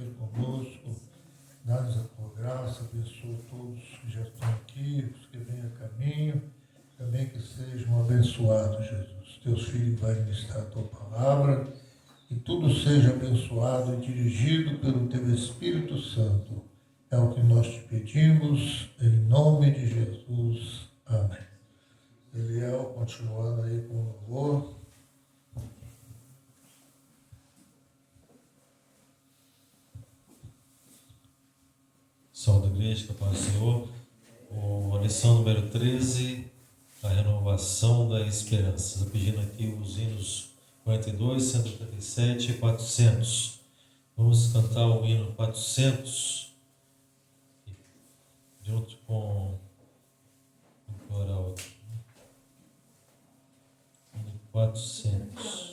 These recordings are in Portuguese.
ser conosco, dá-nos a tua graça, abençoa todos que já estão aqui, os que vêm a caminho, também que sejam abençoados, Jesus. Teus filhos vão ministrar a tua palavra, que tudo seja abençoado e dirigido pelo teu Espírito Santo. É o que nós te pedimos, em nome de Jesus. Amém. Eliel, continuando aí com o louvor. Salve da igreja, que a paz do Senhor. A lição número 13, a renovação da esperança. Estou pedindo aqui os hinos 42, 137 e 400. Vamos cantar o hino 400, junto com o coral. Hino 400.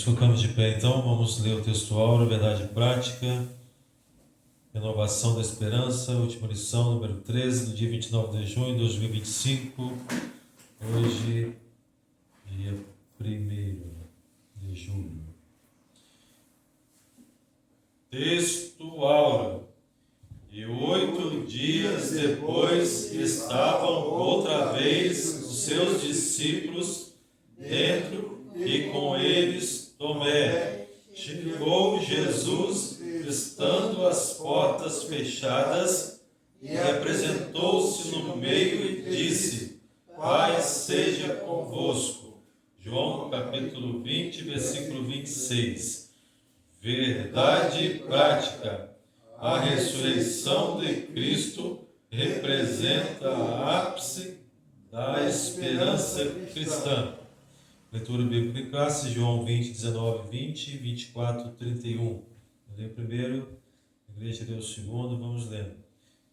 Colocamos de pé então, vamos ler o texto áureo, verdade prática, renovação da esperança, última lição, número 13, do dia 29 de junho de 2025, hoje, dia 1º de julho. Texto áureo. E 8 dias depois estavam outra vez os seus discípulos dentro e com eles Tomé. Chegou Jesus, estando as portas fechadas, e apresentou-se no meio e disse: Paz seja convosco. João capítulo 20, versículo 26. Verdade prática. A ressurreição de Cristo representa a ápice da esperança cristã. Leitura bíblica em classe, João 20, 19, 20, 24, 31. Eu leio o primeiro, a igreja leu o segundo, vamos lendo.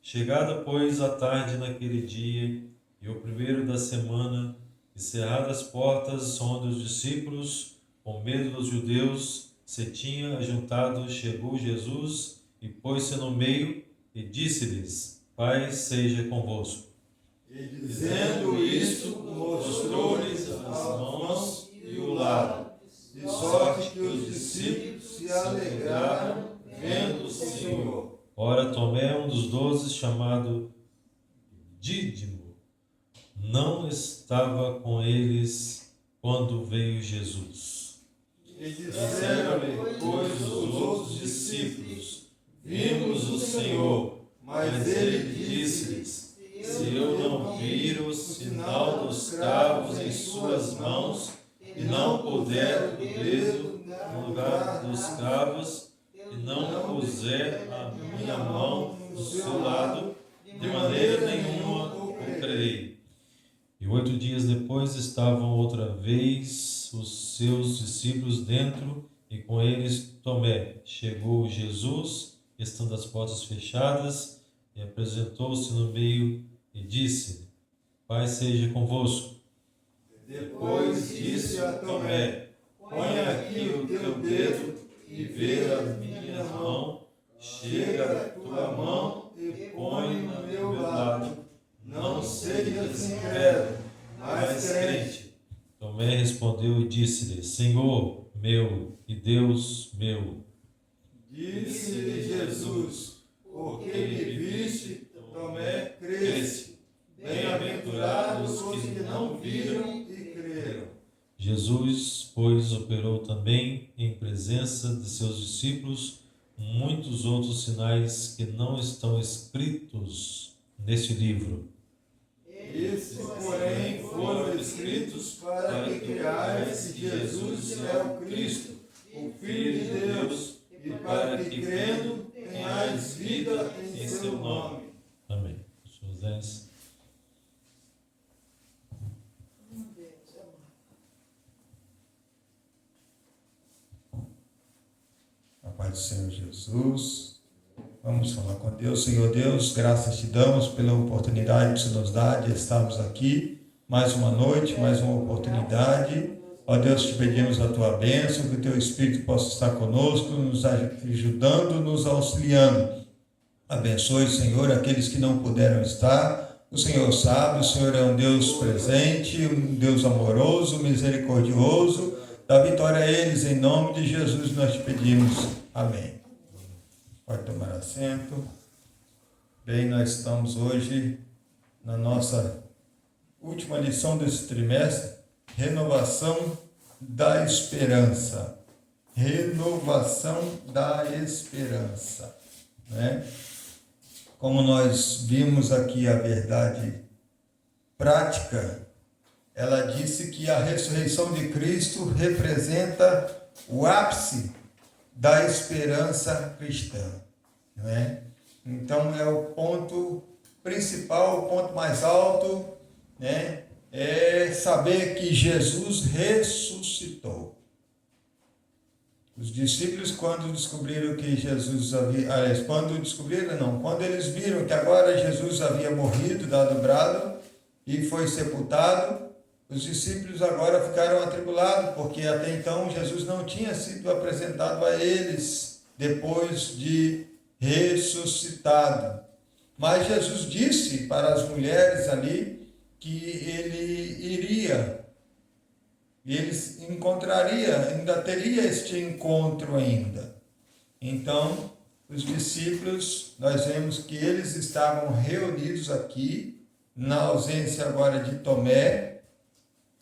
Chegada, pois, a tarde naquele dia, e o primeiro da semana, e cerradas as portas onde os discípulos, com medo dos judeus, se tinham ajuntado, chegou Jesus e pôs-se no meio e disse-lhes: Paz seja convosco. E dizendo isto, mostrou-lhes as mãos e o lado, de sorte que os discípulos se alegraram vendo o Senhor. Ora, Tomé, um dos 12, chamado Dídimo, não estava com eles quando veio Jesus. E disseram-lhe, pois, os outros discípulos: Vimos o Senhor. Mas ele disse-lhes: Se eu não vir o sinal dos cravos em suas mãos, e não puder o dedo escravos e não puser a minha mão no seu lado, de maneira nenhuma crerei. E 8 dias depois estavam outra vez os seus discípulos dentro, e com eles Tomé. Chegou Jesus, estando as portas fechadas, e apresentou-se no meio e disse: Pai seja convosco. Depois disse a Tomé: Põe aqui o teu dedo e vê a minha mão, chega a tua mão e põe no meu lado. Não sejas incrédulo, mas crente. Tomé respondeu e disse-lhe: Senhor meu e Deus meu. Disse-lhe Jesus: Porque me viste, Tomé, creste. Bem-aventurados os que não viram e creram. Jesus, pois, operou também em presença de seus discípulos muitos outros sinais que não estão escritos neste livro. Esses, porém, foram escritos para que creiais que Jesus é o Cristo, o Filho de Deus, e para que, crendo, tenhais vida em seu nome. Amém. Suas 10. A paz do Senhor Jesus. Vamos falar com Deus. Senhor Deus, graças te damos pela oportunidade que você nos dá de estarmos aqui. Mais uma noite, mais uma oportunidade. Ó Deus, te pedimos a tua bênção, que o teu Espírito possa estar conosco, nos ajudando, nos auxiliando. Abençoe, Senhor, aqueles que não puderam estar. O Senhor sabe, o Senhor é um Deus presente, um Deus amoroso, misericordioso. Dá vitória a eles, em nome de Jesus nós te pedimos. Amém. Pode tomar assento. Bem, nós estamos hoje na nossa última lição desse trimestre, renovação da esperança. Renovação da esperança, né? Como nós vimos aqui a verdade prática, ela disse que a ressurreição de Cristo representa o ápice da esperança cristã, não é? Então é o ponto principal, o ponto mais alto, né? É saber que Jesus ressuscitou. Os discípulos, quando descobriram que Jesus havia... quando eles viram que agora Jesus havia morrido, dado brado, e foi sepultado, os discípulos agora ficaram atribulados, porque até então Jesus não tinha sido apresentado a eles depois de ressuscitado. Mas Jesus disse para as mulheres ali que ele iria, eles encontraria, ainda teria este encontro ainda. Então, os discípulos, nós vemos que eles estavam reunidos aqui, na ausência agora de Tomé.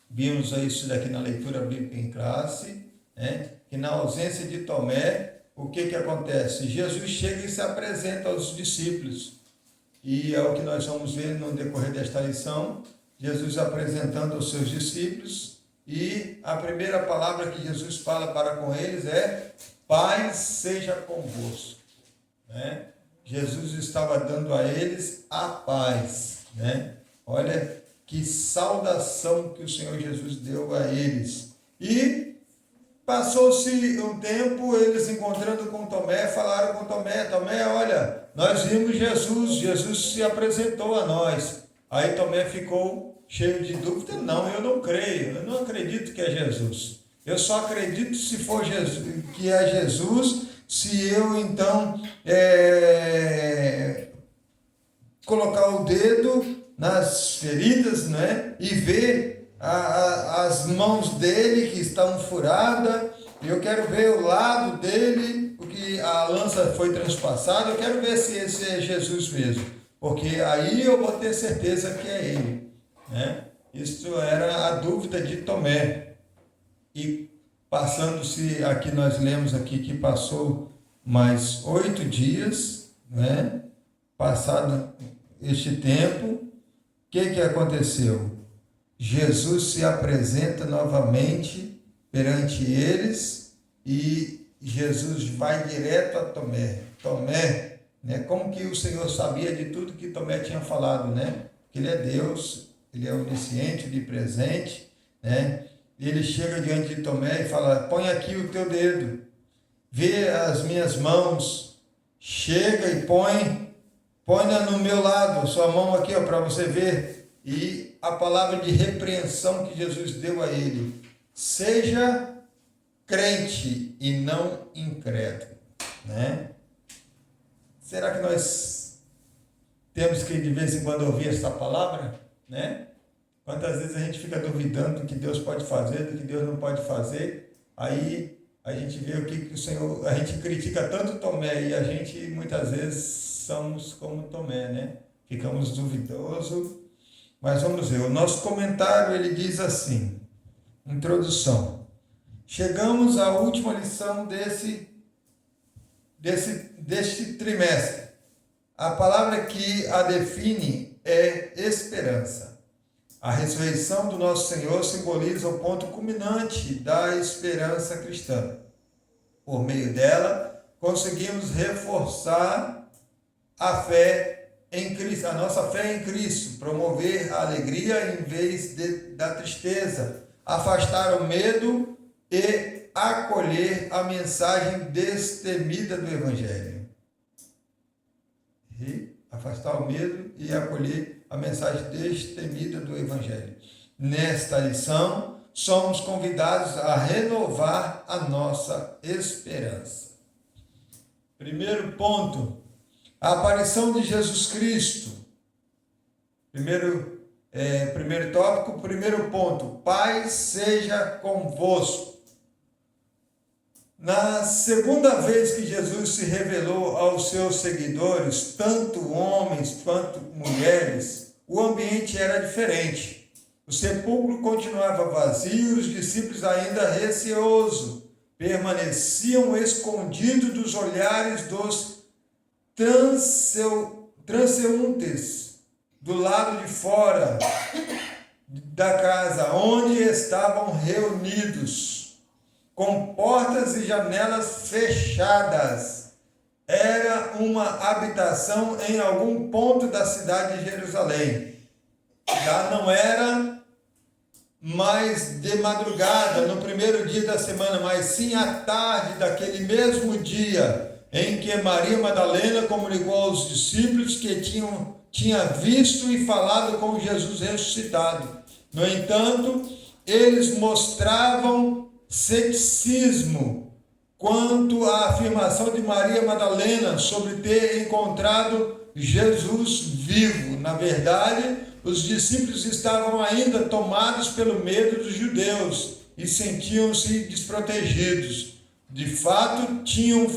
Vimos isso daqui na leitura bíblica em classe, né? Que na ausência de Tomé, o que acontece? Jesus chega e se apresenta aos discípulos. E é o que nós vamos ver no decorrer desta lição, Jesus apresentando aos seus discípulos, e a primeira palavra que Jesus fala para com eles é: paz seja convosco, né? Jesus estava dando a eles a paz, né? Olha que saudação que o Senhor Jesus deu a eles. E passou-se um tempo, eles encontrando com Tomé, falaram com Tomé: Tomé, olha, nós vimos Jesus, Jesus se apresentou a nós. Aí Tomé ficou cheio de dúvida: não, eu não creio, eu não acredito que é Jesus. Eu só acredito se for Jesus, que é Jesus, se eu então colocar o dedo nas feridas, né, e ver as mãos dele que estão furadas. Eu quero ver o lado dele, porque a lança foi transpassada. Eu quero ver se esse é Jesus mesmo, porque aí eu vou ter certeza que é ele, né? Isso era a dúvida de Tomé. E passando-se, aqui nós lemos aqui que passou mais 8 dias, né? Passado este tempo, o que aconteceu? Jesus se apresenta novamente perante eles, e Jesus vai direto a Tomé. Tomé, né? Como que o Senhor sabia de tudo que Tomé tinha falado, né? Que ele é Deus, ele é onisciente, onipresente, né? E ele chega diante de Tomé e fala: põe aqui o teu dedo, vê as minhas mãos, chega e põe no meu lado, sua mão aqui, para você ver. E a palavra de repreensão que Jesus deu a ele: seja crente e não incrédulo, né? Será que nós temos que de vez em quando ouvir essa palavra, né? Quantas vezes a gente fica duvidando do que Deus pode fazer, do que Deus não pode fazer, aí a gente vê o que o Senhor, a gente critica tanto Tomé e a gente muitas vezes somos como Tomé, né? Ficamos duvidosos, mas vamos ver, o nosso comentário ele diz assim, introdução: chegamos à última lição deste trimestre. A palavra que a define é esperança. A ressurreição do nosso Senhor simboliza o ponto culminante da esperança cristã. Por meio dela, conseguimos reforçar a fé em Cristo, a nossa fé em Cristo, promover a alegria em vez da tristeza, afastar o medo e acolher a mensagem destemida do Evangelho. Afastar o medo e acolher a mensagem destemida do Evangelho. Nesta lição, somos convidados a renovar a nossa esperança. Primeiro ponto, a aparição de Jesus Cristo. Primeiro tópico, primeiro ponto, paz seja convosco. Na segunda vez que Jesus se revelou aos seus seguidores, tanto homens quanto mulheres, o ambiente era diferente. O sepulcro continuava vazio, os discípulos ainda receosos, permaneciam escondidos dos olhares dos transeuntes do lado de fora da casa, onde estavam reunidos, com portas e janelas fechadas. Era uma habitação em algum ponto da cidade de Jerusalém. Já não era mais de madrugada, no primeiro dia da semana, mas sim à tarde daquele mesmo dia em que Maria Madalena comunicou aos discípulos que tinha visto e falado com Jesus ressuscitado. No entanto, eles mostravam ceticismo quanto à afirmação de Maria Madalena sobre ter encontrado Jesus vivo. Na verdade, os discípulos estavam ainda tomados pelo medo dos judeus e sentiam-se desprotegidos. De fato, tinham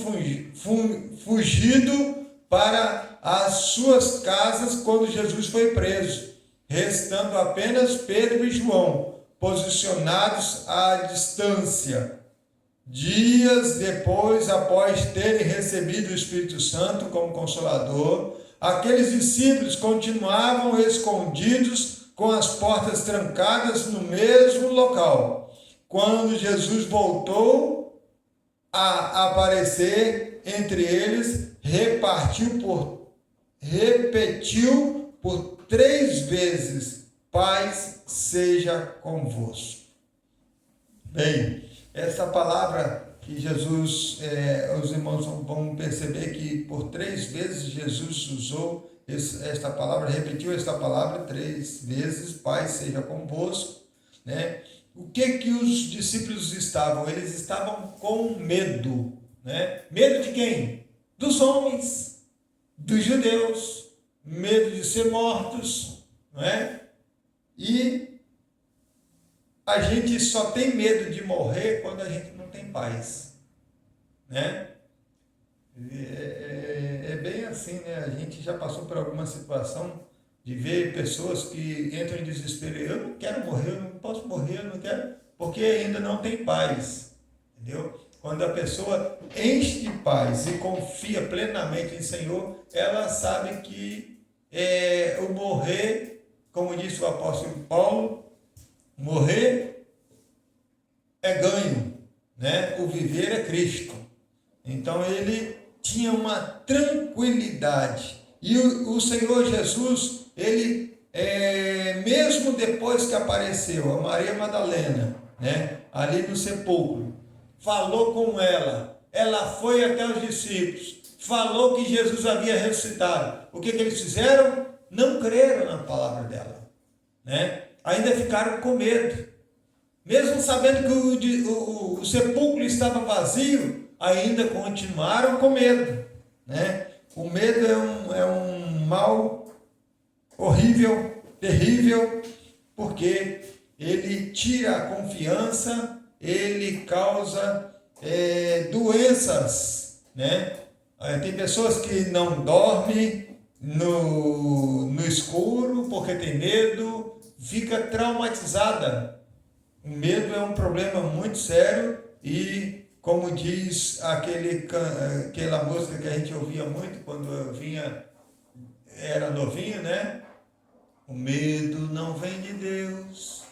fugido para as suas casas quando Jesus foi preso, restando apenas Pedro e João, posicionados à distância. Dias depois, após terem recebido o Espírito Santo como Consolador, aqueles discípulos continuavam escondidos com as portas trancadas no mesmo local. Quando Jesus voltou a aparecer entre eles, repetiu por 3 vezes: paz seja convosco. Bem, essa palavra que Jesus, os irmãos vão perceber que por 3 vezes Jesus usou esta palavra, repetiu esta palavra 3 vezes, paz seja convosco, né? O que os discípulos estavam? Eles estavam com medo, né? Medo de quem? Dos homens, dos judeus, medo de ser mortos, não é? E a gente só tem medo de morrer quando a gente não tem paz, né? É bem assim, né? A gente já passou por alguma situação de ver pessoas que entram em desespero. Eu não quero morrer, eu não posso morrer, eu não quero, porque ainda não tem paz, entendeu? Quando a pessoa enche de paz e confia plenamente em Senhor, ela sabe que o morrer, como disse o apóstolo Paulo, morrer é ganho, né? O viver é Cristo. Então ele tinha uma tranquilidade. E o Senhor Jesus, ele, mesmo depois que apareceu a Maria Madalena, né, ali no sepulcro, falou com ela, ela foi até os discípulos, falou que Jesus havia ressuscitado. O que eles fizeram? Não creram na palavra dela, né? Ainda ficaram com medo. Mesmo sabendo que o sepulcro estava vazio, ainda continuaram com medo, né? O medo é um mal horrível, terrível, porque ele tira a confiança, ele causa doenças, né? Tem pessoas que não dormem no escuro porque tem medo, fica traumatizada. O medo é um problema muito sério e, como diz aquela música que a gente ouvia muito quando eu era novinho, né? O medo não vem de Deus,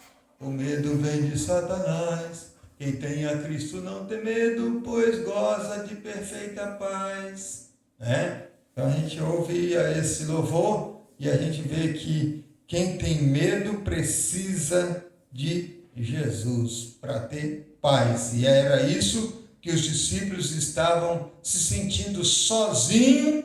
o medo vem de Satanás. Quem tem a Cristo não tem medo, pois goza de perfeita paz. Né? Então a gente ouve esse louvor e a gente vê que quem tem medo precisa de Jesus para ter paz. E era isso que os discípulos estavam se sentindo sozinhos,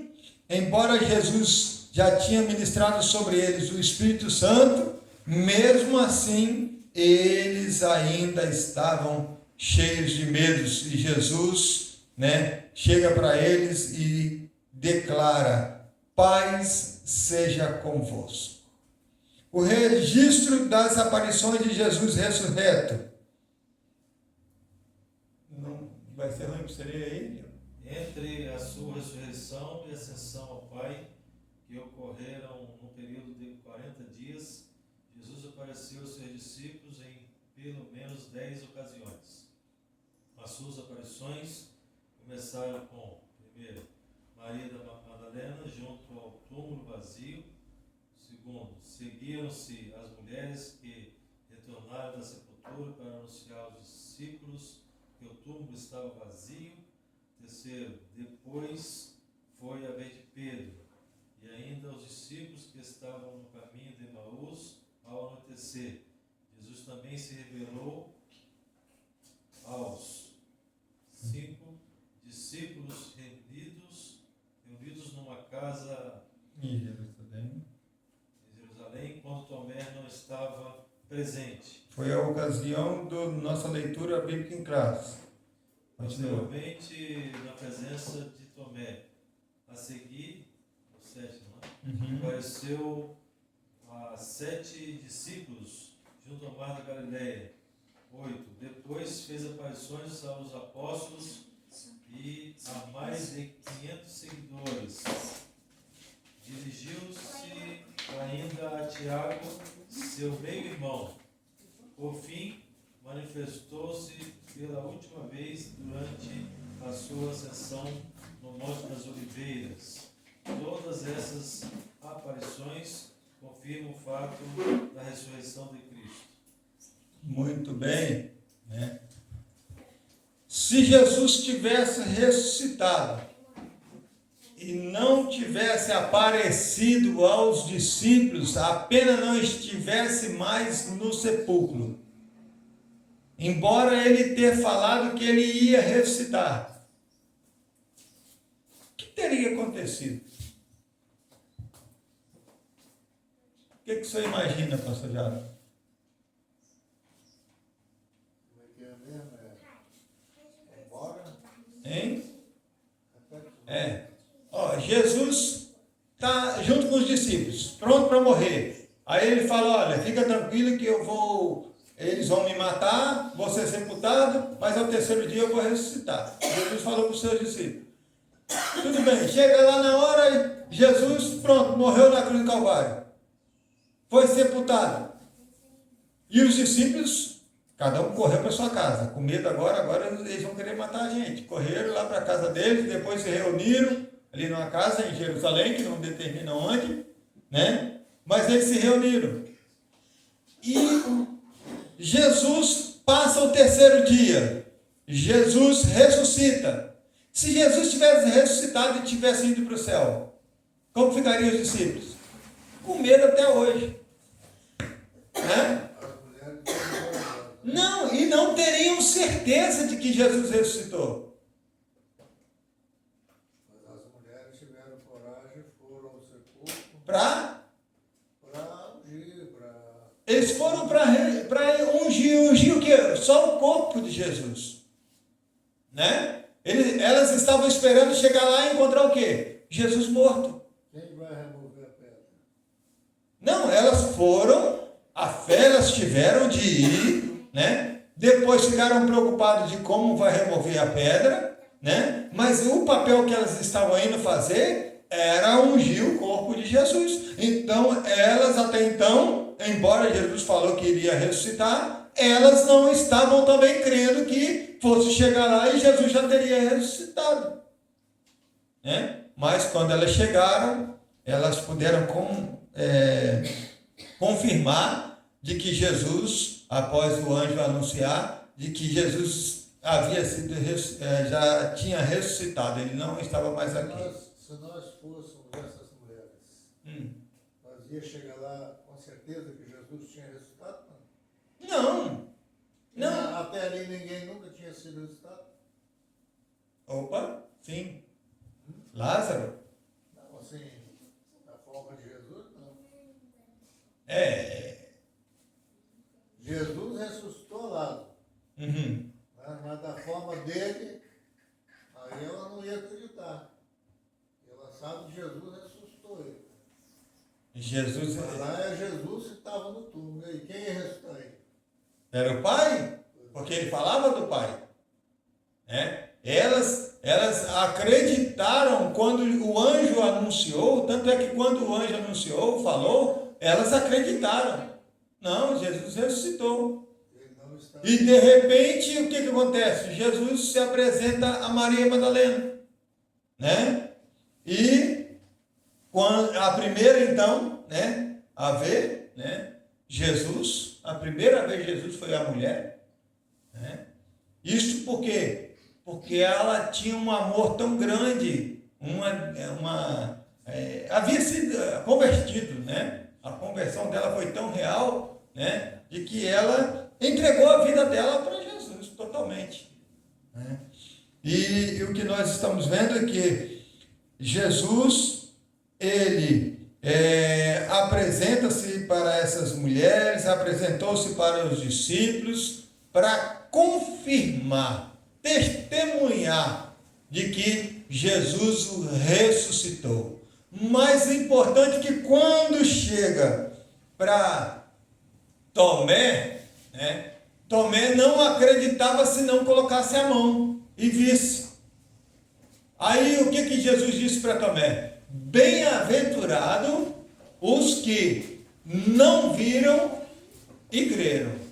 embora Jesus já tinha ministrado sobre eles o Espírito Santo, mesmo assim eles ainda estavam cheios de medos. E Jesus, né, chega para eles e declara: paz seja convosco. O registro das aparições de Jesus ressurreto. Não vai ser ruim para você ler aí? Entre a sua ressurreição e ascensão ao Pai, que ocorreram no período de 40 dias, Jesus apareceu aos seus discípulos em pelo menos 10 ocasiões. As suas aparições começaram com, primeiro, Maria da Madalena junto ao túmulo vazio. Segundo, seguiram-se as mulheres que retornaram da sepultura para anunciar aos discípulos que o túmulo estava vazio. Terceiro, depois foi a vez de Pedro e ainda os discípulos que estavam no caminho de Emaús ao anoitecer. Jesus também se revelou aos 5 discípulos reunidos numa casa Em Jerusalém, quando Tomé não estava presente. Foi a ocasião da nossa leitura bíblica em classe. Posteriormente, na presença de Tomé, a seguir, o 7, apareceu a 7 discípulos junto ao mar da Galileia. 8. Depois fez aparições aos apóstolos e a mais de 500 seguidores. Dirigiu-se ainda a Tiago, seu meio-irmão. Por fim, manifestou-se pela última vez durante a sua ascensão no Monte das Oliveiras. Todas essas aparições confirmam o fato da ressurreição de Cristo. Muito bem, né? Se Jesus tivesse ressuscitado e não tivesse aparecido aos discípulos, apenas não estivesse mais no sepulcro, embora ele ter falado que ele ia ressuscitar, o que teria acontecido? O que você imagina, pastor Jado? Como é que é mesmo? Embora? Hein? Jesus está junto com os discípulos, pronto para morrer. Aí ele fala: olha, fica tranquilo que eles vão me matar, vou ser sepultado, mas ao terceiro dia eu vou ressuscitar. Jesus falou para os seus discípulos. Tudo bem, chega lá na hora, Jesus, pronto, morreu na cruz do Calvário. Foi sepultado. E os discípulos, cada um correu para sua casa. Com medo agora eles vão querer matar a gente. Correram lá para a casa deles, depois se reuniram ali numa casa em Jerusalém, que não determina onde, né? Mas eles se reuniram. E Jesus passa o terceiro dia. Jesus ressuscita. Se Jesus tivesse ressuscitado e tivesse ido para o céu, como ficariam os discípulos? Com medo até hoje. Né? As mulheres tiveram coragem. Não, e não teriam certeza de que Jesus ressuscitou. Mas as mulheres tiveram coragem, foram ao sepulcro Para ungir, Eles foram para ungir o quê? Só o corpo de Jesus. Né? Elas estavam esperando chegar lá e encontrar o quê? Jesus morto. Quem vai remover a pedra? Não, elas foram, a fé elas tiveram de ir, né? Depois ficaram preocupados de como vai remover a pedra, né? Mas o papel que elas estavam indo fazer era ungir o corpo de Jesus. Então, elas até então, embora Jesus falou que iria ressuscitar, elas não estavam também crendo que fosse chegar lá e Jesus já teria ressuscitado. Né? Mas quando elas chegaram, elas puderam confirmar de que Jesus, após o anjo anunciar, de que Jesus havia sido, já tinha ressuscitado, ele não estava mais aqui. Se nós fôssemos essas mulheres, nós ia chegar lá com certeza que Jesus tinha ressuscitado? Não. Até ali ninguém nunca tinha sido ressuscitado? Opa, sim. Lázaro? Não, assim, da forma de Jesus, não. Jesus ressuscitou Lázaro. Uhum. Mas da forma dele, aí ela não ia acreditar. Ela sabe que Jesus ressuscitou ele. Mas lá é Jesus que estava no túmulo. E quem ia ressuscitar ele? Era o Pai? Porque ele falava do Pai. Né? Elas acreditaram quando o anjo anunciou, tanto é que quando o anjo anunciou, falou, elas acreditaram. Não, Jesus ressuscitou. E de repente, o que acontece? Jesus se apresenta a Maria Madalena. Né? E a primeira então, né, a ver, né, Jesus, a primeira vez Jesus foi a mulher. Né? Isso por quê? Porque ela tinha um amor tão grande, havia sido convertido, né? A conversão dela foi tão real, né, de que ela entregou a vida dela para Jesus totalmente. Né? E o que nós estamos vendo é que Jesus, ele apresenta-se para essas mulheres, apresentou-se para os discípulos para confirmar, testemunhar de que Jesus o ressuscitou. Mais importante que quando chega para Tomé, né, Tomé não acreditava se não colocasse a mão e visse. Aí o que Jesus disse para Tomé? Bem-aventurado os que não viram e creram.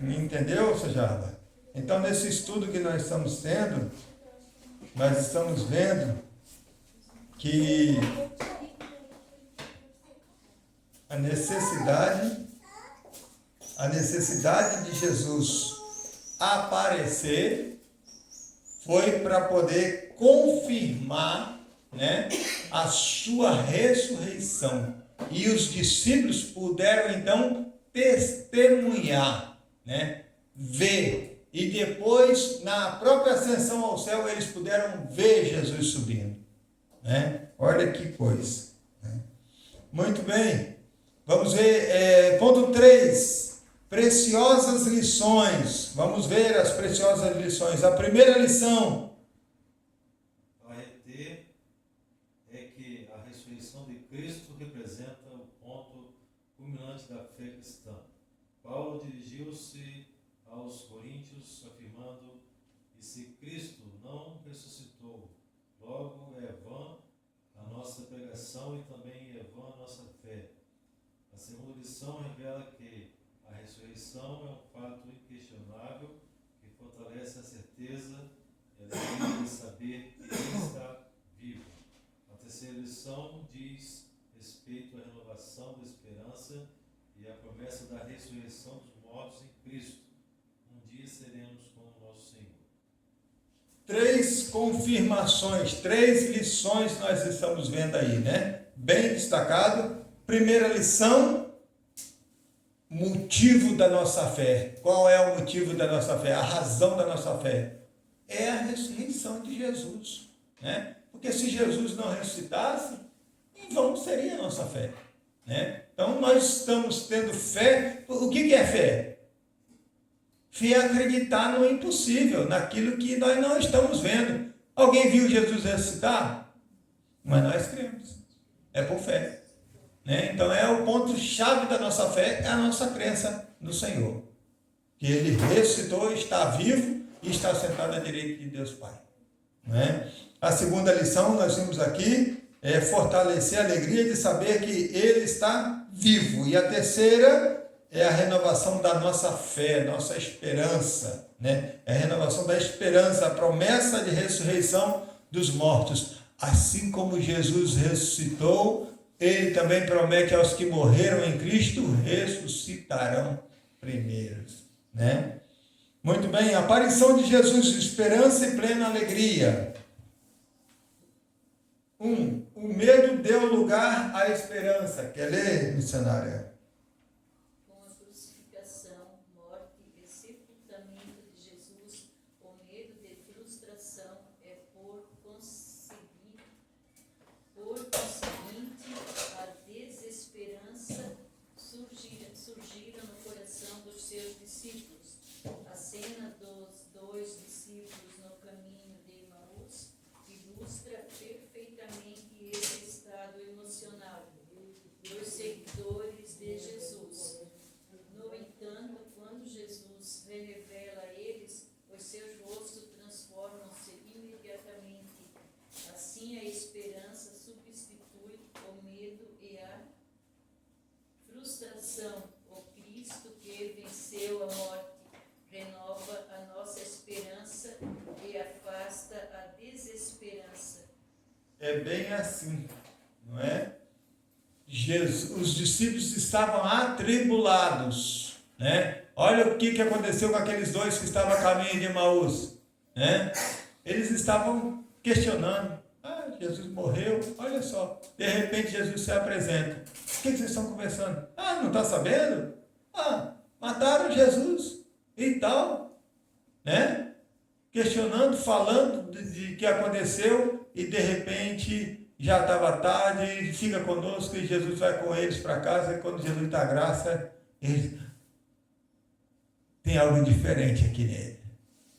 Entendeu, Sujaba? Então, nesse estudo que nós estamos tendo, nós estamos vendo que a necessidade de Jesus aparecer foi para poder confirmar, né, a sua ressurreição. E os discípulos puderam então testemunhar, né, ver, e depois na própria ascensão ao céu eles puderam ver Jesus subindo, né? Olha que coisa, né? Muito bem, vamos ver ponto 3, preciosas lições. Vamos ver as preciosas lições. A primeira lição a reter é que a ressurreição de Cristo representa o ponto culminante da fé cristã. Paulo dirigiu-se aos coríntios afirmando: e se Cristo não ressuscitou, logo é vã a nossa pregação e também é vã a nossa fé. A segunda lição revela que a ressurreição é um fato inquestionável que fortalece a certeza e a alegria de saber que Ele está vivo. A terceira lição diz respeito à renovação da esperança e à promessa da ressurreição dos mortos em Cristo. Um dia seremos como nosso Senhor. 3 confirmações, 3 lições nós estamos vendo aí, né? Bem destacado. Primeira lição, motivo da nossa fé. Qual é o motivo da nossa fé? A razão da nossa fé é a ressurreição de Jesus, né? Porque se Jesus não ressuscitasse, em vão seria a nossa fé, né? Então nós estamos tendo fé. O que é fé? Fé é acreditar no impossível, naquilo que nós não estamos vendo. Alguém viu Jesus ressuscitar? Mas nós cremos. É por fé, né? Então é o ponto-chave da nossa fé, é a nossa crença no Senhor. Que Ele ressuscitou, está vivo e está sentado à direita de Deus Pai, né? A segunda lição nós vimos aqui é fortalecer a alegria de saber que Ele está vivo. E a terceira é a renovação da nossa fé, nossa esperança, né? É a renovação da esperança, a promessa de ressurreição dos mortos. Assim como Jesus ressuscitou, Ele também promete aos que morreram em Cristo, ressuscitarão primeiros, né? Muito bem, aparição de Jesus, esperança e plena alegria. 1. O medo deu lugar à esperança. Quer ler, missionária? Surgiram no coração dos seus discípulos. A cena dos 2 discípulos no caminho de Emaús ilustra perfeitamente esse estado emocional dos seguidores de Jesus. No entanto, quando Jesus revela a eles, os seus rostos transformam-se imediatamente. Assim, a esperança substitui o medo e a frustração. O Cristo que venceu a morte renova a nossa esperança e afasta a desesperança. É bem assim, não é? Os discípulos estavam atribulados, né? Olha o que aconteceu com aqueles 2 que estavam a caminho de Emaús, né? Eles estavam questionando. Jesus morreu, olha só. De repente Jesus se apresenta. O que vocês estão conversando? Não está sabendo? Mataram Jesus e tal, né? Questionando, falando de que aconteceu e de repente já estava tarde, fica conosco e Jesus vai com eles para casa. E quando Jesus dá graça, tem algo diferente aqui nele.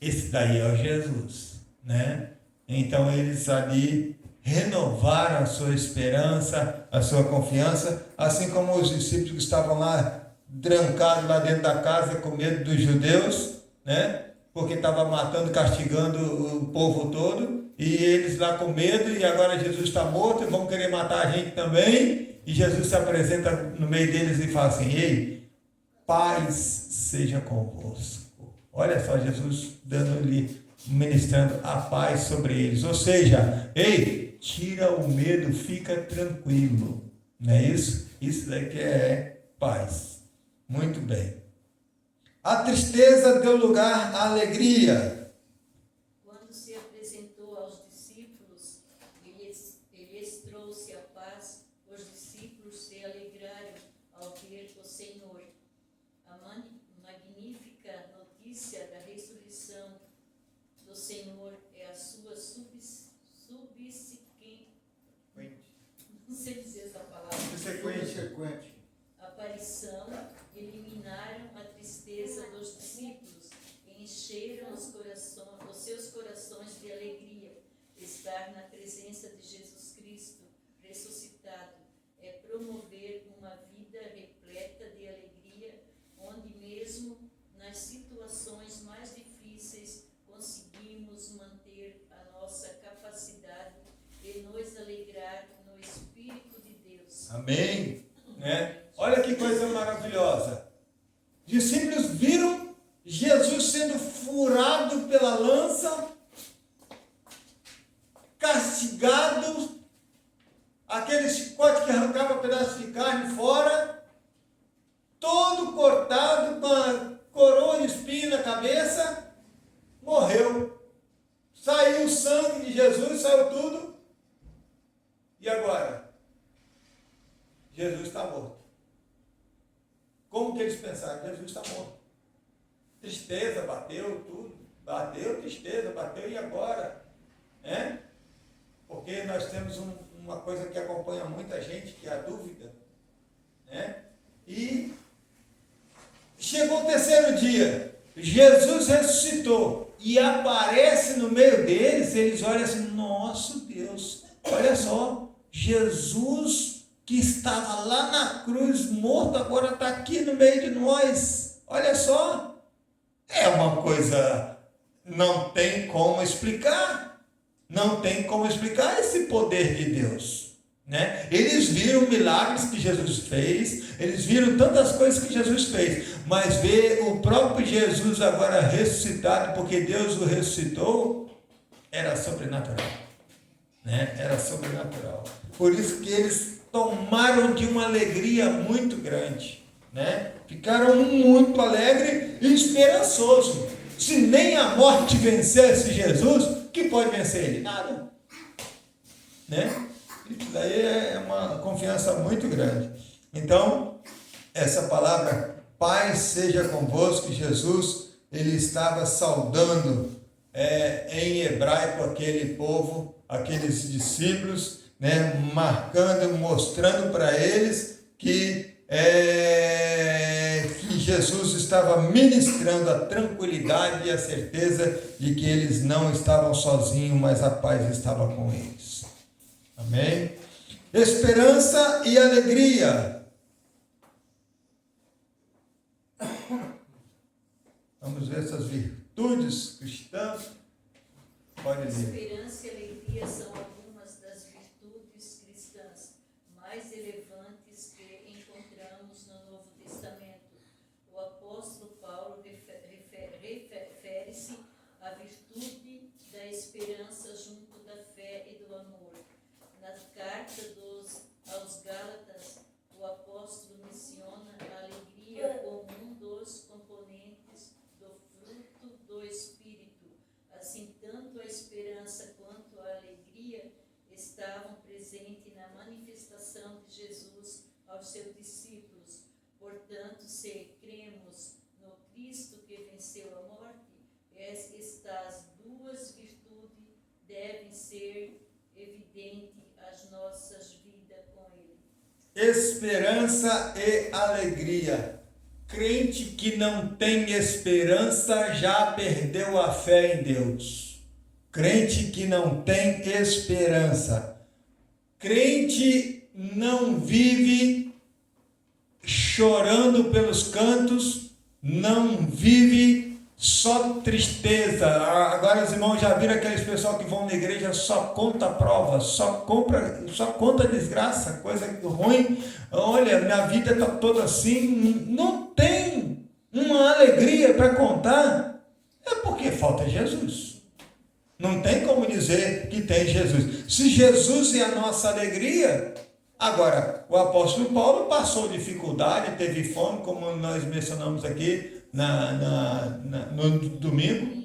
Esse daí é o Jesus, né? Então eles ali renovaram a sua esperança, a sua confiança, assim como os discípulos que estavam lá, trancados lá dentro da casa, com medo dos judeus, né? Porque estava matando, castigando o povo todo, e eles lá com medo, e agora Jesus está morto, e vão querer matar a gente também, e Jesus se apresenta no meio deles e fala assim: ei, paz seja convosco. Olha só, Jesus dando-lhe, ministrando a paz sobre eles, ou seja, ei, tira o medo, fica tranquilo, não é isso? Isso daqui é paz. Muito bem. A tristeza deu lugar à alegria. Quando se apresentou aos discípulos, ele lhes trouxe a paz. Os discípulos se alegraram ao ver o Senhor. A magnífica notícia da ressurreição do Senhor é a sua não sei dizer essa palavra. Subsequente. Aparição eliminaram a tristeza dos discípulos e encheram os seus corações de alegria. Estar na presença de Jesus Cristo ressuscitado é promover uma vida repleta de alegria, onde mesmo nas situações mais difíceis conseguimos manter a nossa capacidade de nos alegrar no Espírito de Deus. Amém? Né? Olha que coisa maravilhosa. Os discípulos viram Jesus sendo furado pela lança, castigado, aquele chicote que arrancava pedaço de carne fora, todo cortado, com a coroa de espinho na cabeça, morreu. Saiu o sangue de Jesus, saiu tudo. E agora? Jesus está morto. Como que eles pensaram? Jesus está morto. Tristeza, bateu tudo. Bateu, tristeza, bateu, e agora? Porque nós temos uma coisa que acompanha muita gente, que é a dúvida. E chegou o terceiro dia, Jesus ressuscitou e aparece no meio deles. Eles olham assim: nosso Deus, olha só, Jesus que estava lá na cruz morto, agora está aqui no meio de nós. Olha só, é uma coisa, não tem como explicar. Não tem como explicar esse poder de Deus, Eles viram milagres que Jesus fez, eles viram tantas coisas que Jesus fez, mas ver o próprio Jesus agora ressuscitado, porque Deus o ressuscitou, era sobrenatural, Era sobrenatural. Por isso que eles tomaram de uma alegria muito grande, Ficaram muito alegres e esperançosos. Se nem a morte vencesse Jesus, que pode vencer ele? Nada. Isso daí é uma confiança muito grande. Então, essa palavra, paz seja convosco, Jesus, ele estava saudando em hebraico aquele povo, aqueles discípulos, marcando, mostrando para eles que Jesus estava ministrando a tranquilidade e a certeza de que eles não estavam sozinhos, mas a paz estava com eles. Amém? Esperança e alegria. Vamos ver essas virtudes cristãs. Pode ler. Esperança e alegria são algumas das virtudes cristãs mais relevantes que encontramos no Novo Testamento. O apóstolo Paulo refere-se à virtude da esperança junto da fé e do amor. Na carta aos Gálatas, o apóstolo menciona a alegria como um dos componentes do fruto do Espírito. Assim, tanto a esperança quanto a alegria estavam presentes na manifestação de Jesus aos seus discípulos. Portanto, se cremos no Cristo que venceu a morte, estas duas virtudes devem ser evidentes às nossas vidas com Ele. Esperança e alegria. Crente que não tem esperança já perdeu a fé em Deus. Crente que não tem esperança. Crente não vive chorando pelos cantos, não vive só tristeza. Agora os irmãos já viram aqueles pessoal que vão na igreja, só conta prova, só conta desgraça, coisa ruim. Olha, minha vida está toda assim, não tem uma alegria para contar. É porque falta Jesus. Não tem como dizer que tem Jesus. Se Jesus é a nossa alegria. Agora, o apóstolo Paulo passou dificuldade, teve fome, como nós mencionamos aqui no domingo,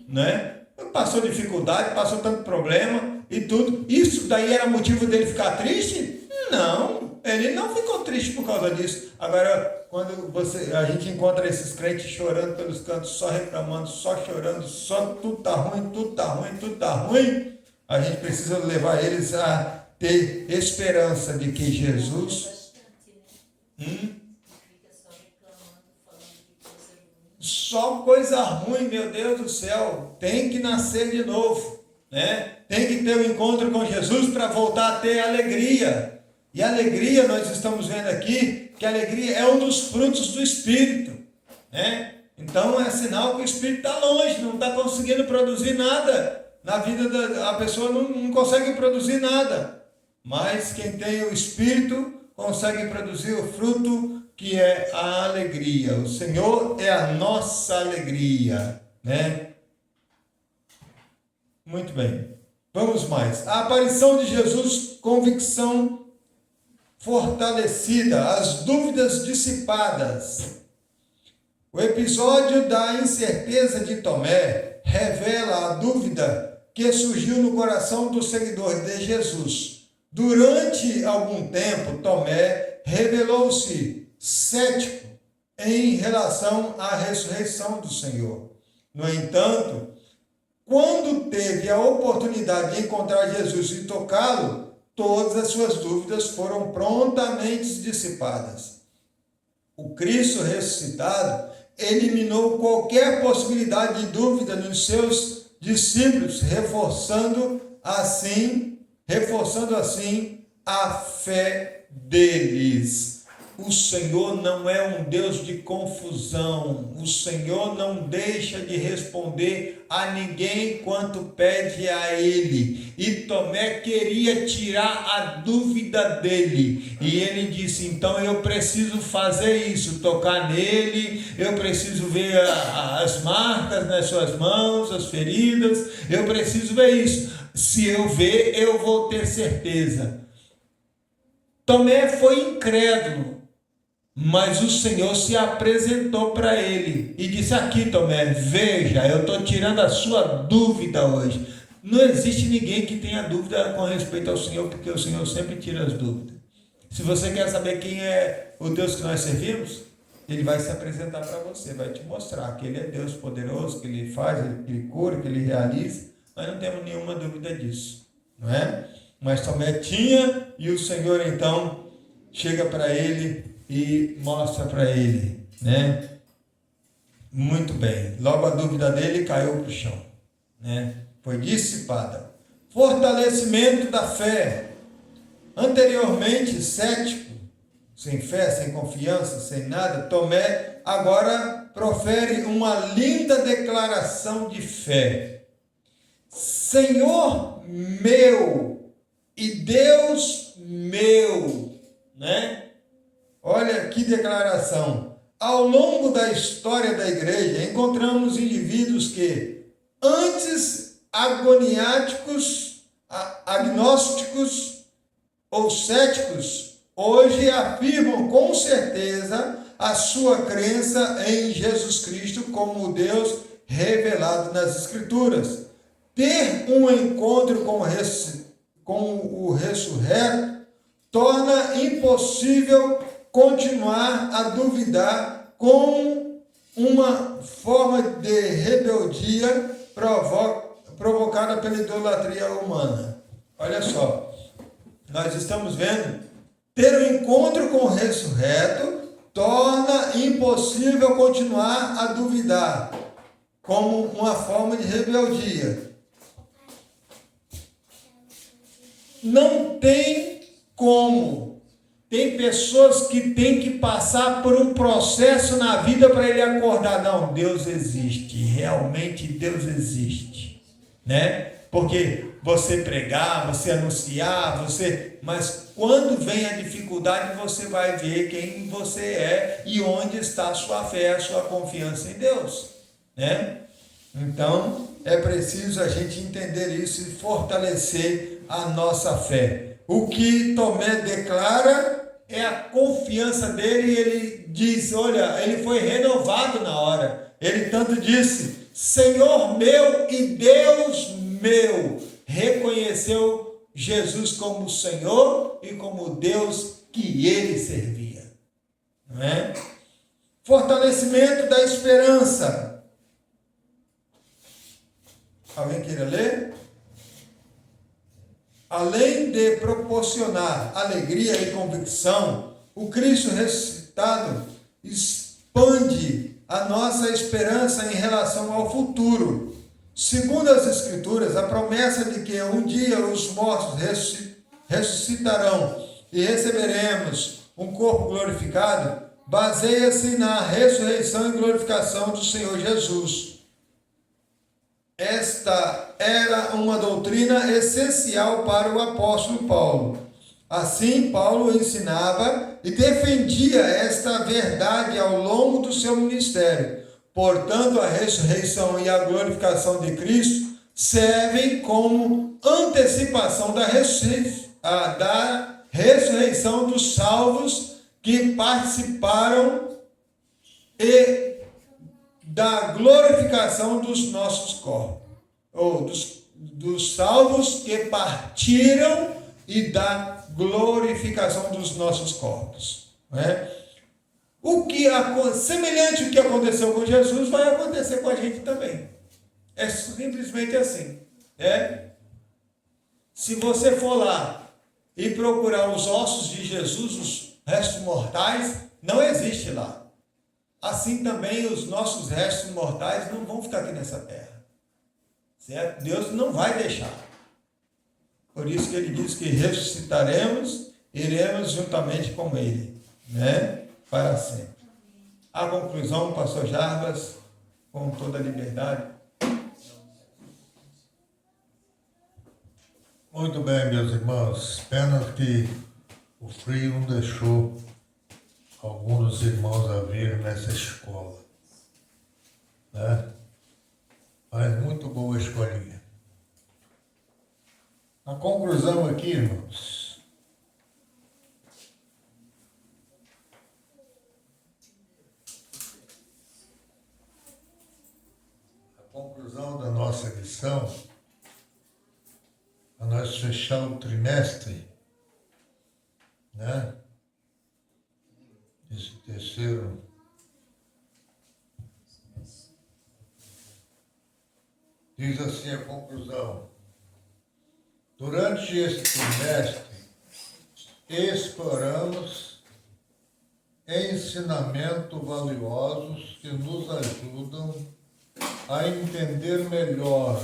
Passou dificuldade, passou tanto problema e tudo. Isso daí era motivo dele ficar triste? Não, ele não ficou triste por causa disso. Agora, quando a gente encontra esses crentes chorando pelos cantos, só reclamando, só chorando, só tudo está ruim, tudo está ruim, tudo está ruim, a gente precisa levar eles a ter esperança de que Jesus... Só coisa ruim, meu Deus do céu. Tem que nascer de novo, Tem que ter um encontro com Jesus para voltar a ter alegria. E alegria, nós estamos vendo aqui, que a alegria é um dos frutos do Espírito, Então é sinal que o Espírito está longe, não está conseguindo produzir nada. Na vida da pessoa não consegue produzir nada. Mas quem tem o Espírito consegue produzir o fruto que é a alegria. O Senhor é a nossa alegria, né? Muito bem. Vamos mais. A aparição de Jesus, convicção fortalecida, as dúvidas dissipadas. O episódio da incerteza de Tomé revela a dúvida que surgiu no coração dos seguidores de Jesus. Durante algum tempo, Tomé revelou-se cético em relação à ressurreição do Senhor. No entanto, quando teve a oportunidade de encontrar Jesus e tocá-lo, todas as suas dúvidas foram prontamente dissipadas. O Cristo ressuscitado eliminou qualquer possibilidade de dúvida nos seus discípulos, reforçando assim a fé deles. O Senhor não é um Deus de confusão. O Senhor não deixa de responder a ninguém enquanto pede a Ele. E Tomé queria tirar a dúvida dele. E ele disse, então eu preciso fazer isso, tocar nele, eu preciso ver as marcas nas suas mãos, as feridas, eu preciso ver isso. Se eu ver, eu vou ter certeza. Tomé foi incrédulo. Mas o Senhor se apresentou para ele e disse, aqui Tomé, veja, eu estou tirando a sua dúvida hoje. Não existe ninguém que tenha dúvida com respeito ao Senhor, porque o Senhor sempre tira as dúvidas. Se você quer saber quem é o Deus que nós servimos, Ele vai se apresentar para você, vai te mostrar que Ele é Deus poderoso, que Ele faz, que Ele cura, que Ele realiza. Nós não temos nenhuma dúvida disso, não é? Mas Tomé tinha, e o Senhor então chega para ele e mostra para ele, né? Muito bem. Logo a dúvida dele caiu para o chão, né? Foi dissipada. Fortalecimento da fé. Anteriormente cético, sem fé, sem confiança, sem nada, Tomé agora profere uma linda declaração de fé. Senhor meu e Deus meu, né? Olha que declaração. Ao longo da história da igreja, encontramos indivíduos que, antes agoniáticos, agnósticos ou céticos, hoje afirmam com certeza a sua crença em Jesus Cristo como o Deus revelado nas Escrituras. Ter um encontro com o ressurreto torna impossível continuar a duvidar com uma forma de rebeldia provocada pela idolatria humana. Olha só, nós estamos vendo, ter um encontro com o ressurreto torna impossível continuar a duvidar como uma forma de rebeldia. Não tem como. Tem pessoas que têm que passar por um processo na vida para ele acordar. Não, Deus existe, realmente Deus existe, né? Porque você pregar, você anunciar, mas quando vem a dificuldade, você vai ver quem você é e onde está a sua fé, a sua confiança em Deus, né? Então, é preciso a gente entender isso e fortalecer a nossa fé. O que Tomé declara é a confiança dele, e ele diz, olha, ele foi renovado na hora. Ele tanto disse, Senhor meu e Deus meu. Reconheceu Jesus como Senhor e como Deus que ele servia. Não é? Fortalecimento da esperança. Alguém queira ler? Além de proporcionar alegria e convicção, o Cristo ressuscitado expande a nossa esperança em relação ao futuro. Segundo as Escrituras, a promessa de que um dia os mortos ressuscitarão e receberemos um corpo glorificado, baseia-se na ressurreição e glorificação do Senhor Jesus. Esta era uma doutrina essencial para o apóstolo Paulo. Assim, Paulo ensinava e defendia esta verdade ao longo do seu ministério. Portanto, a ressurreição e a glorificação de Cristo servem como antecipação da ressurreição dos salvos que participaram e da glorificação dos nossos corpos, ou dos salvos que partiram e da glorificação dos nossos corpos. Né? Semelhante ao que aconteceu com Jesus, vai acontecer com a gente também. É simplesmente assim. Se você for lá e procurar os ossos de Jesus, os restos mortais, não existe lá. Assim também os nossos restos mortais não vão ficar aqui nessa terra. Certo? Deus não vai deixar. Por isso que ele diz que ressuscitaremos, iremos juntamente com ele, né? Para sempre. A conclusão, pastor Jarbas, com toda a liberdade. Muito bem, meus irmãos. Pena que o frio não deixou alguns dos irmãos a vir nessa escola, né? Mas muito boa a escolinha. A conclusão aqui, irmãos, a conclusão da nossa lição, para nós fechar o trimestre, né? Esse terceiro. Diz assim a conclusão. Durante esse trimestre, exploramos ensinamentos valiosos que nos ajudam a entender melhor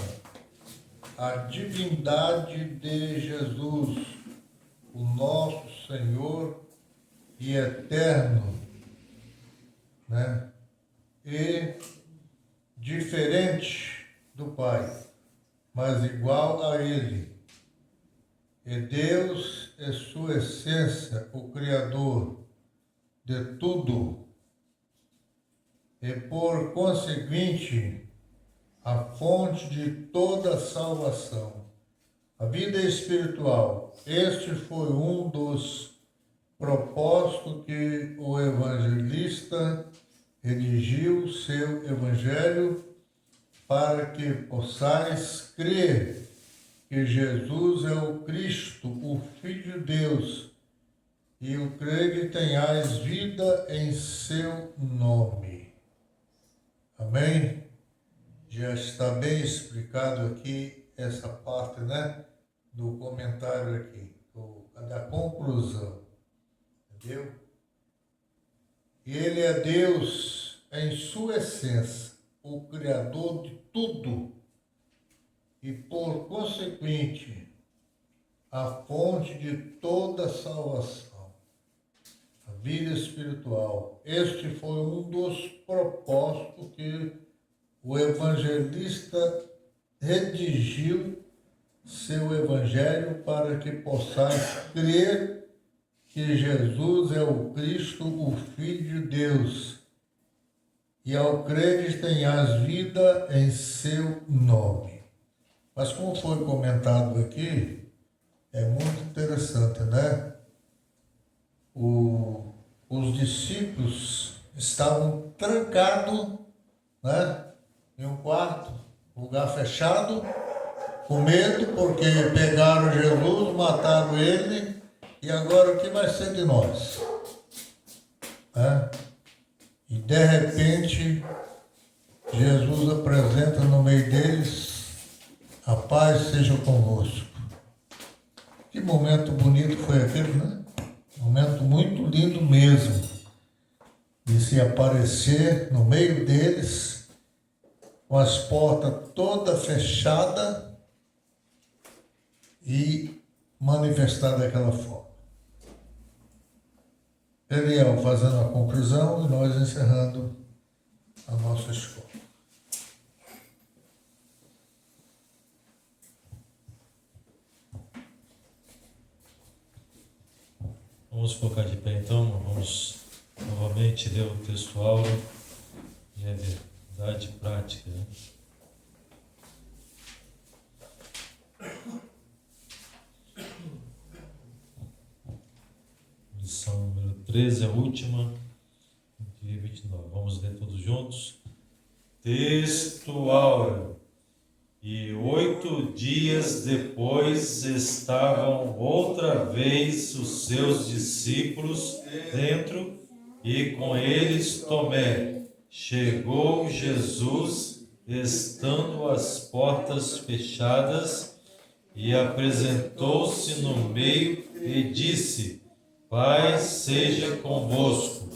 a divindade de Jesus, o nosso Senhor e eterno, né? E diferente do Pai, mas igual a Ele. E Deus é sua essência, o Criador de tudo, e por conseguinte, a fonte de toda a salvação. A vida espiritual, este foi um dos propósitos que o evangelista redigiu seu evangelho, para que possais crer que Jesus é o Cristo, o Filho de Deus, e o crer que tenhais vida em seu nome. Amém? Já está bem explicado aqui essa parte, né, do comentário aqui, da conclusão. Entendeu? E Ele é Deus em sua essência, o Criador de tudo, e por consequente, a fonte de toda salvação, a vida espiritual. Este foi um dos propósitos que o evangelista redigiu seu evangelho, para que possais crer que Jesus é o Cristo, o Filho de Deus, e ao creres tenhas vida em seu nome. Mas como foi comentado aqui, é muito interessante, né? Os discípulos estavam trancados, né, em um quarto, lugar fechado, com medo, porque pegaram Jesus, mataram ele, e agora o que vai ser de nós? Né? E de repente, Jesus apresenta no meio deles: a paz seja convosco. Que momento bonito foi aquele, né? Momento muito lindo mesmo, de se aparecer no meio deles, com as portas todas fechadas, e manifestar daquela forma. Eliel fazendo a conclusão e nós encerrando a nossa escola. Vamos colocar de pé então, vamos novamente ler o texto áureo e a verdade prática. Né? Lição número 13, a última, dia 29. Vamos ler todos juntos. Texto áureo. E 8 dias depois estavam outra vez os seus discípulos dentro, e com eles Tomé. Chegou Jesus, estando as portas fechadas, e apresentou-se no meio e disse: Paz seja convosco.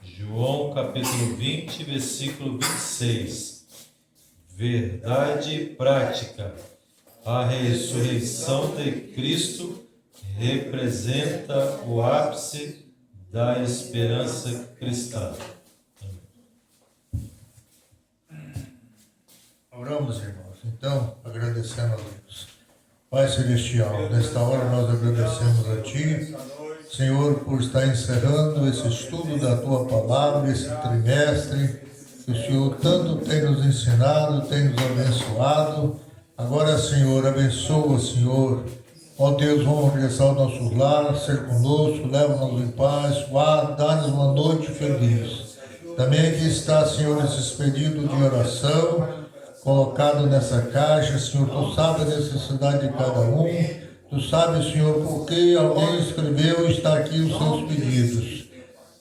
João capítulo 20, versículo 26. Verdade prática. A ressurreição de Cristo representa o ápice da esperança cristã. Oramos, irmãos. Então, agradecendo a Deus. Pai Celestial, nesta hora nós agradecemos a Ti, Senhor, por estar encerrando esse estudo da Tua Palavra, esse trimestre, que o Senhor tanto tem nos ensinado, tem nos abençoado. Agora, Senhor, abençoa, Senhor. Ó Deus, vamos regressar ao nosso lar, ser conosco, leva-nos em paz, guarda, dá-nos uma noite feliz. Também aqui está, Senhor, esses pedidos de oração, colocado nessa caixa. Senhor, Tu sabe a necessidade de cada um. Tu sabe, Senhor, por que alguém escreveu e está aqui os seus pedidos.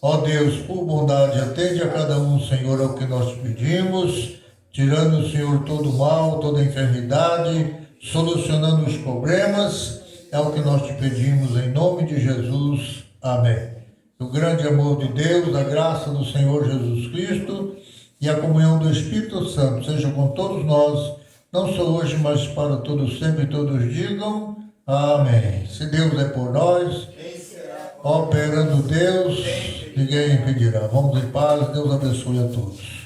Ó Deus, por bondade, atende a cada um, Senhor, ao que nós pedimos, tirando, Senhor, todo mal, toda enfermidade, solucionando os problemas. É o que nós te pedimos em nome de Jesus. Amém. O grande amor de Deus, a graça do Senhor Jesus Cristo e a comunhão do Espírito Santo seja com todos nós, não só hoje, mas para todos sempre, todos digam amém. Se Deus é por nós, operando Deus, ninguém impedirá. Vamos em paz, Deus abençoe a todos.